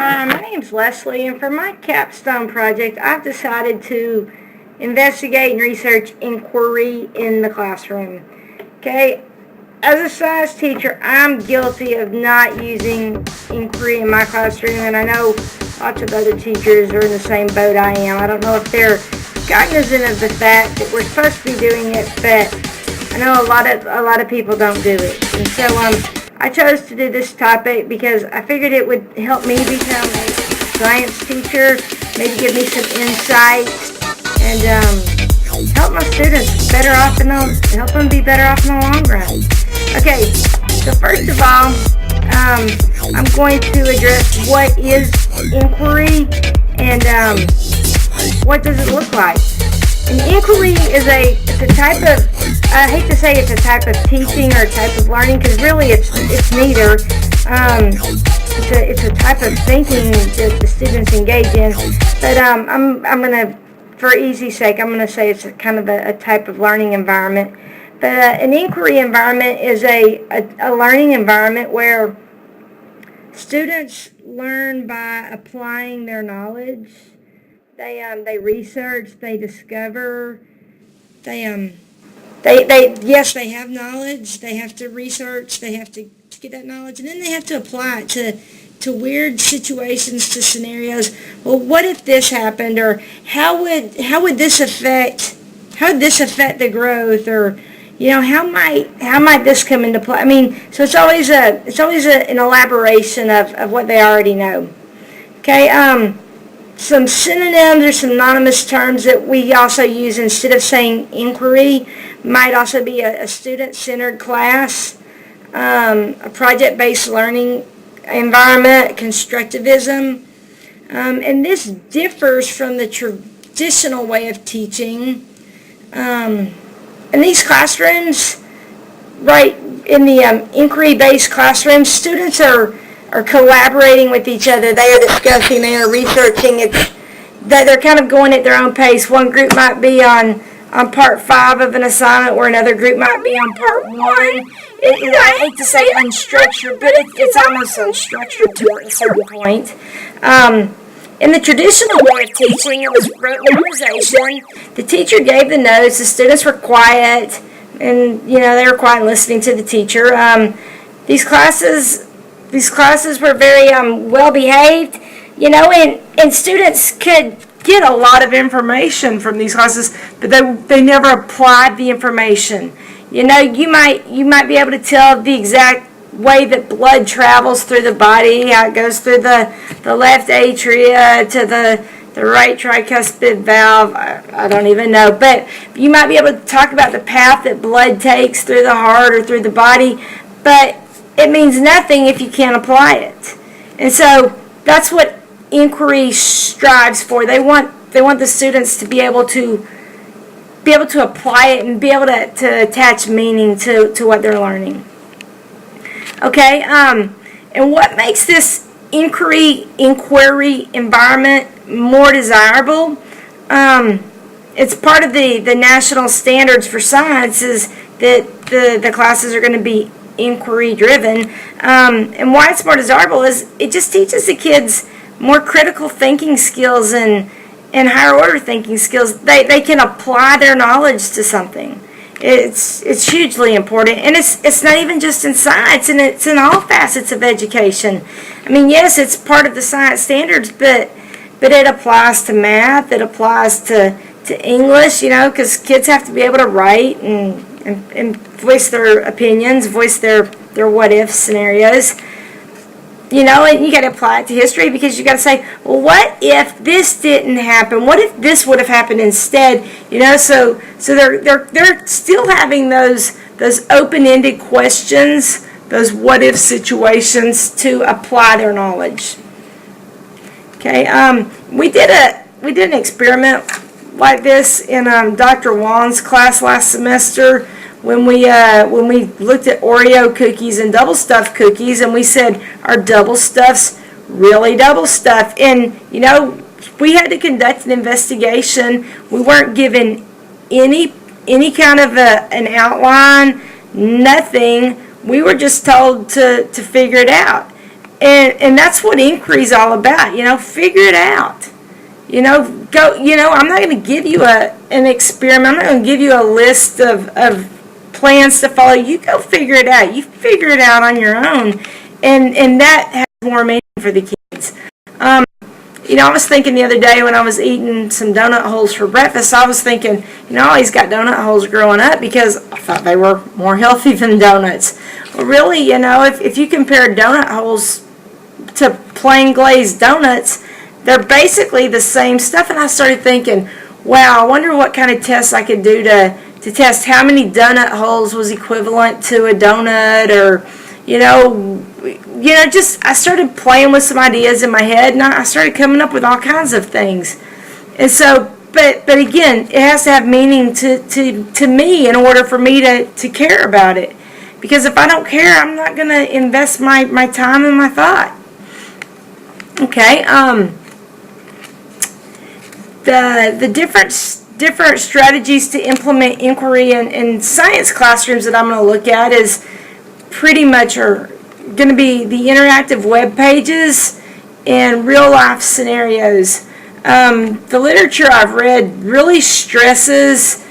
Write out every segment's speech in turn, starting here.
Hi, my name's Leslie, and for my capstone project, I've decided to investigate and research inquiry in the classroom. Okay, as a science teacher, I'm guilty of not using inquiry in my classroom, and I know lots of other teachers are in the same boat I am. I don't know if they're cognizant of the fact that we're supposed to be doing it, but I know a lot of people don't do it, and so I chose to do this topic because I figured it would help me become a science teacher, maybe give me some insight, and help my students help them be better off in the long run. Okay, so first of all, I'm going to address what is inquiry and what does it look like. An inquiry is it's a type of, I hate to say it's a type of teaching or a type of learning, because really it's neither. It's a type of thinking that the students engage in, but I'm going to, for easy sake, I'm going to say it's kind of a type of learning environment. But an inquiry environment is a learning environment where students learn by applying their knowledge. They research, they discover, yes, they have knowledge, they have to research, they have to get that knowledge, and then they have to apply it to weird situations, to scenarios. Well, what if this happened, or how would this affect the growth, or how might this come into play? I mean, so it's always an elaboration of what they already know. Okay, some synonyms or synonymous terms that we also use instead of saying inquiry might also be a student-centered class, a project-based learning environment, constructivism, and this differs from the traditional way of teaching. In these classrooms, right, in the inquiry-based classrooms, students are collaborating with each other. They are discussing, they are researching. They're kind of going at their own pace. One group might be on part 5 of an assignment, where another group might be on part 1. I hate to say unstructured, but it's almost unstructured to a certain point. In the traditional way of teaching, it was rote memorization. The teacher gave the notes. The students were quiet, and they were quiet and listening to the teacher. These classes were very well behaved, and students could get a lot of information from these classes, but they never applied the information. You might be able to tell the exact way that blood travels through the body, how it goes through the left atria to the right tricuspid valve. I don't even know, but you might be able to talk about the path that blood takes through the heart or through the body, but it means nothing if you can't apply it. And so that's what inquiry strives for. They want the students to be able to apply it and be able to attach meaning to what they're learning. Okay, and what makes this inquiry environment more desirable? It's part of the national standards for science is that the classes are going to be inquiry driven, and why it's more desirable is it just teaches the kids more critical thinking skills and higher order thinking skills. They can apply their knowledge to something. It's hugely important, and it's not even just in science, and it's in all facets of education. I mean, yes, it's part of the science standards, but it applies to math, it applies to English, because kids have to be able to write and voice their opinions, voice their what-if scenarios. And you got to apply it to history, because you got to say, well, what if this didn't happen? What if this would have happened instead? So they're still having those open-ended questions, those what-if situations to apply their knowledge. Okay, we did an experiment like this in Dr. Wan's class last semester when we looked at Oreo cookies and double stuffed cookies, and we said, are double stuffs really double stuffed? And we had to conduct an investigation. We weren't given any kind of an outline, nothing. We were just told to figure it out. And and that's what inquiry is all about. Figure it out. Go. I'm not going to give you an experiment. I'm not going to give you a list of plans to follow. You go figure it out. You figure it out on your own, and that has more meaning for the kids. I was thinking the other day when I was eating some donut holes for breakfast, I was thinking, I always got donut holes growing up because I thought they were more healthy than donuts. Well, really, if you compare donut holes to plain glazed donuts, they're basically the same stuff. And I started thinking, wow, I wonder what kind of tests I could do to test how many donut holes was equivalent to a donut, or just I started playing with some ideas in my head, and I started coming up with all kinds of things. And so, but again, it has to have meaning to me in order for me to care about it. Because if I don't care, I'm not going to invest my time and my thought. Okay. The different strategies to implement inquiry in science classrooms that I'm going to look at is pretty much are going to be the interactive web pages and real life scenarios. The literature I've read really stresses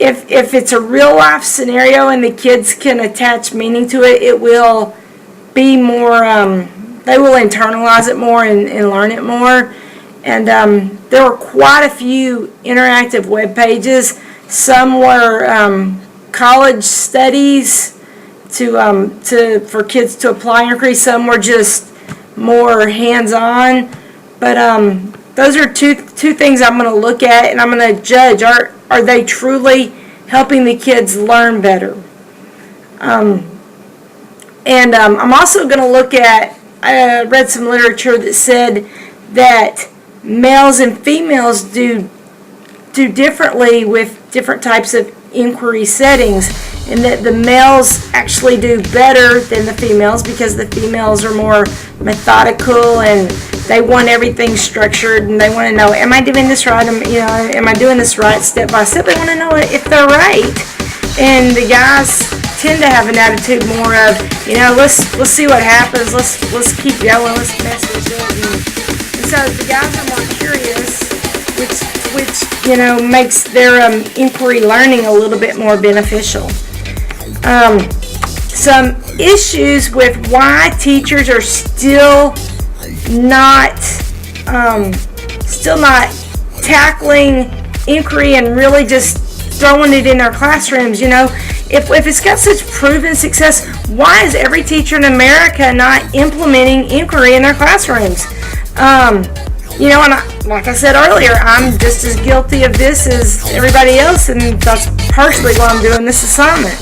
if it's a real life scenario and the kids can attach meaning to it, it will be more, they will internalize it more and learn it more. And there were quite a few interactive web pages. Some were college studies for kids to apply inquiry. Some were just more hands-on. But those are two things I'm going to look at, and I'm going to judge. Are they truly helping the kids learn better? I'm also going to look at, I read some literature that said that males and females do differently with different types of inquiry settings, and that the males actually do better than the females because the females are more methodical and they want everything structured, and they want to know, am I doing this right? Am I doing this right step by step? They want to know if they're right. And the guys tend to have an attitude more of, let's see what happens. Let's keep going. Let's mess with it. And so the guys are more curious, which makes their inquiry learning a little bit more beneficial. Some issues with why teachers are still not tackling inquiry and really just throwing it in their classrooms. If it's got such proven success, why is every teacher in America not implementing inquiry in their classrooms? And like I said earlier, I'm just as guilty of this as everybody else, and that's partially why I'm doing this assignment.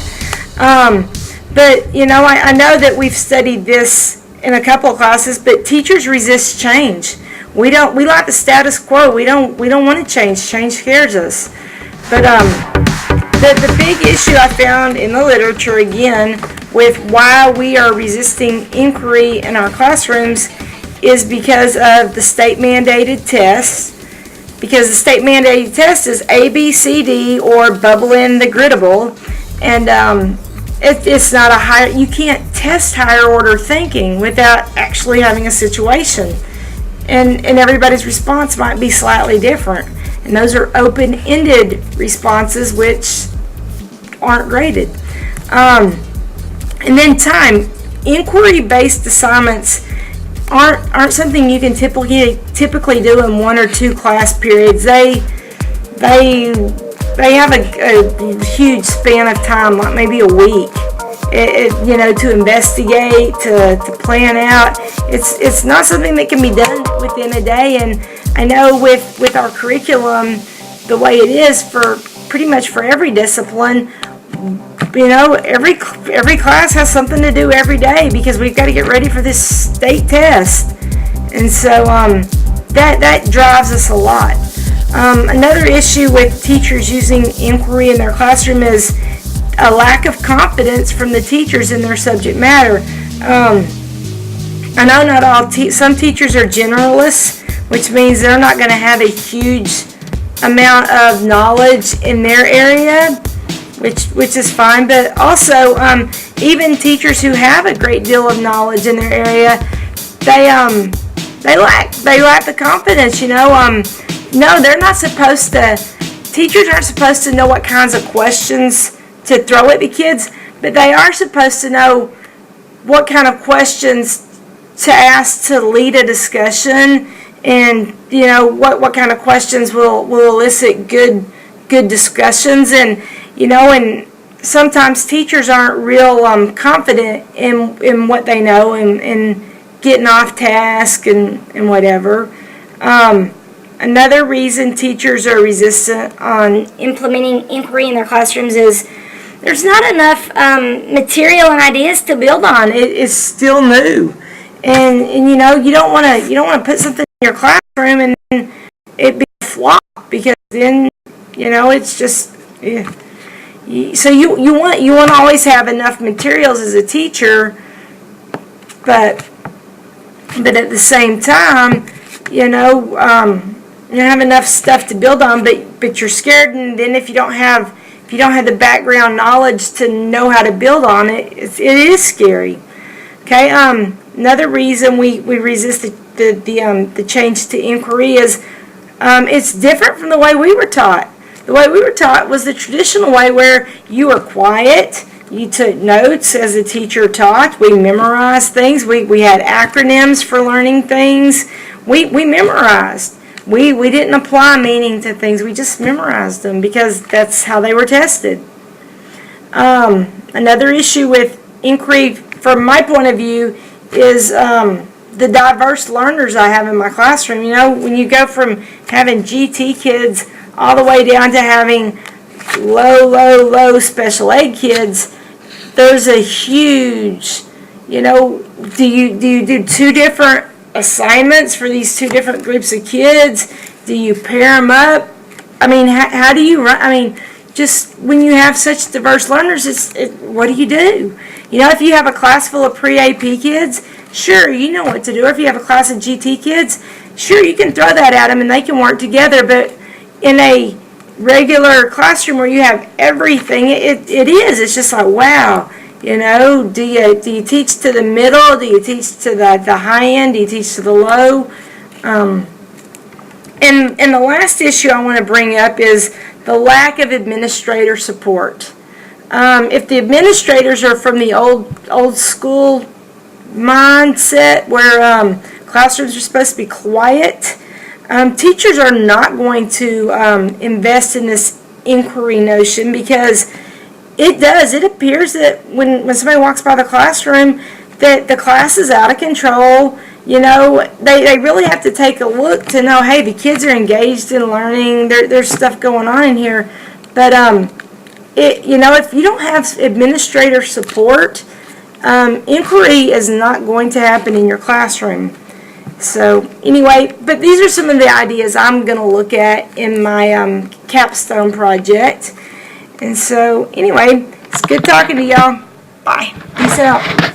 But I know that we've studied this in a couple of classes, but teachers resist change. We like the status quo. We don't want to change. Change scares us. But the big issue I found in the literature, again, with why we are resisting inquiry in our classrooms is because of the state-mandated tests. Because the state-mandated test is A, B, C, D, or bubble in the griddable. And it's not you can't test higher order thinking without actually having a situation. And everybody's response might be slightly different. And those are open-ended responses which aren't graded. And then time. Inquiry-based assignments aren't something you can typically do in 1 or 2 class periods. They have a huge span of time, like maybe a week, to investigate, to plan out. It's not something that can be done within a day. And I know with our curriculum, the way it is for pretty much for every discipline, every class has something to do every day because we've got to get ready for this state test. And so that drives us a lot. Another issue with teachers using inquiry in their classroom is a lack of confidence from the teachers in their subject matter. I know not all some teachers are generalists, which means they're not going to have a huge amount of knowledge in their area, which is fine. But also, even teachers who have a great deal of knowledge in their area they lack the confidence, no, they're not supposed to, teachers aren't supposed to know what kinds of questions to throw at the kids, but they are supposed to know what kind of questions to ask to lead a discussion, and what kind of questions will elicit good discussions, and sometimes teachers aren't real confident in what they know, and getting off task and whatever. Another reason teachers are resistant on implementing inquiry in their classrooms is there's not enough material and ideas to build on. It is still new, and you don't want to put something in your classroom and then it be a flop, because then it's just, yeah. So you want to always have enough materials as a teacher, but at the same time, you have enough stuff to build on, but you're scared, and then if you don't have the background knowledge to know how to build on it, it is scary. Okay. Another reason we resist the change to inquiry is it's different from the way we were taught. The way we were taught was the traditional way, where you were quiet, you took notes as the teacher taught, we memorized things, we had acronyms for learning things, we memorized. We didn't apply meaning to things, we just memorized them because that's how they were tested. Another issue with inquiry, from my point of view, is the diverse learners I have in my classroom. When you go from having GT kids all the way down to having low special ed kids, there's a huge, do you do two different assignments for these two different groups of kids? Do you pair them up? How do you run? Just when you have such diverse learners, what do you do? If you have a class full of pre-AP kids, sure, you know what to do. Or if you have a class of GT kids, sure, you can throw that at them and they can work together. But in a regular classroom where you have everything, it's just like, wow. Do you teach to the middle? Do you teach to the high end? Do you teach to the low? And the last issue I want to bring up is the lack of administrator support. If the administrators are from the old school mindset, where classrooms are supposed to be quiet, teachers are not going to invest in this inquiry notion, because it appears that when somebody walks by the classroom, that the class is out of control. They really have to take a look to know, hey, the kids are engaged in learning, there's stuff going on in here. But if you don't have administrator support, inquiry is not going to happen in your classroom. So anyway, but these are some of the ideas I'm going to look at in my capstone project. And so anyway, it's good talking to y'all. Bye. Peace out.